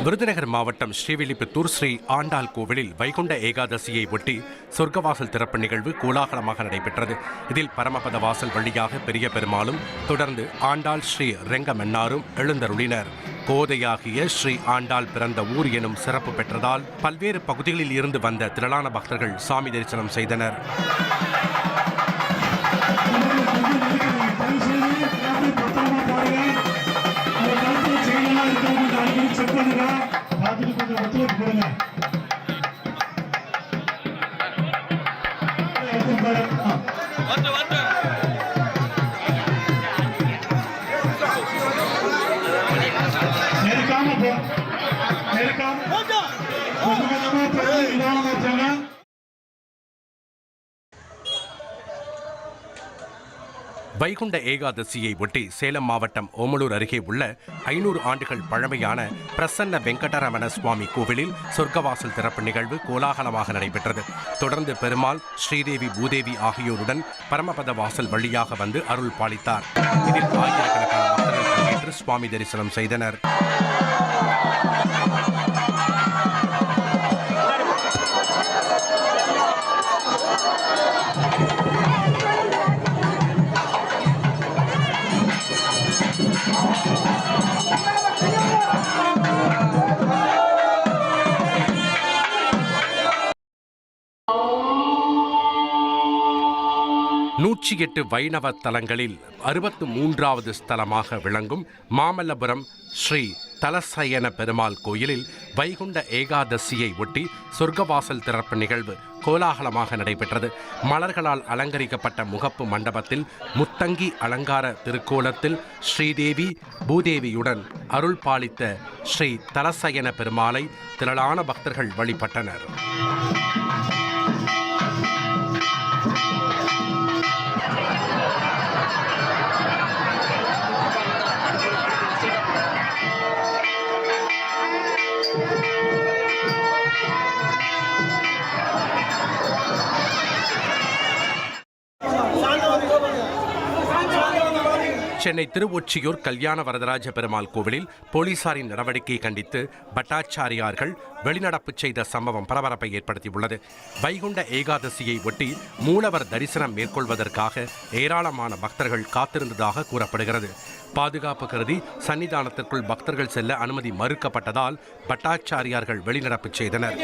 விருதுநகர் மாவட்டம் ஸ்ரீவில்லிபுத்தூர் ஸ்ரீ ஆண்டாள் கோவிலில் வைகுண்ட ஏகாதசியை ஒட்டி சொர்க்கவாசல் திறப்பு நிகழ்வு கோலாகலமாக நடைபெற்றது. இதில் பரமபத வாசல் வழியாக பெரிய பெருமாளும் தொடர்ந்து ஆண்டாள் ஸ்ரீ ரெங்கமன்னாரும் எழுந்தருளினர். கோதையாகிய ஸ்ரீ ஆண்டாள் பிறந்த ஊர் எனும் சிறப்பு பெற்றதால் பல்வேறு பகுதிகளில் இருந்து வந்த திரளான பக்தர்கள் சாமி தரிசனம் செய்தனர். வைகுண்ட ஏகாதசியை ஒட்டி சேலம் மாவட்டம் ஓமலூர் அருகே உள்ள 500 ஆண்டுகள் பழமையான பிரசன்ன வெங்கடரமண சுவாமி கோவிலில் சொர்க்கவாசல் திறப்பு நிகழ்வு கோலாகலமாக நடைபெற்றது. தொடர்ந்து பெருமாள், ஸ்ரீதேவி, பூதேவி ஆகியோருடன் பரமபத வாசல் வழியாக வந்து அருள் பாலித்தார். இதில் ஆயிரக்கணக்கான பக்தர்கள் பங்கேற்று சுவாமி தரிசனம் செய்தனர். நூற்றி 8 வைணவ தலங்களில் 63வது ஸ்தலமாக விளங்கும் மாமல்லபுரம் ஸ்ரீ தலசயன பெருமாள் கோயிலில் வைகுண்ட ஏகாதசியை ஒட்டி சொர்க்கவாசல் திறப்பு நிகழ்வு கோலாகலமாக நடைபெற்றது. மலர்களால் அலங்கரிக்கப்பட்ட முகப்பு மண்டபத்தில் முத்தங்கி அலங்கார திருக்கோலத்தில் ஸ்ரீதேவி, பூதேவியுடன் அருள் பாலித்த ஸ்ரீ தலசயன பெருமாளை திரளான பக்தர்கள் வழிபட்டனர். சென்னை திருவொற்றியூர் கல்யாண வரதராஜ பெருமாள் கோவிலில் போலீசாரின் நடவடிக்கையை கண்டித்து பட்டாச்சாரியார்கள் வெளிநடப்பு செய்த சம்பவம் பரபரப்பை ஏற்படுத்தியுள்ளது. வைகுண்ட ஏகாதசியை ஒட்டி மூலவர் தரிசனம் மேற்கொள்வதற்காக ஏராளமான பக்தர்கள் காத்திருந்ததாக கூறப்படுகிறது. பாதுகாப்பு கருதி சன்னிதானத்திற்குள் பக்தர்கள் செல்ல அனுமதி மறுக்கப்பட்டதால் பட்டாச்சாரியார்கள் வெளிநடப்பு செய்தனர்.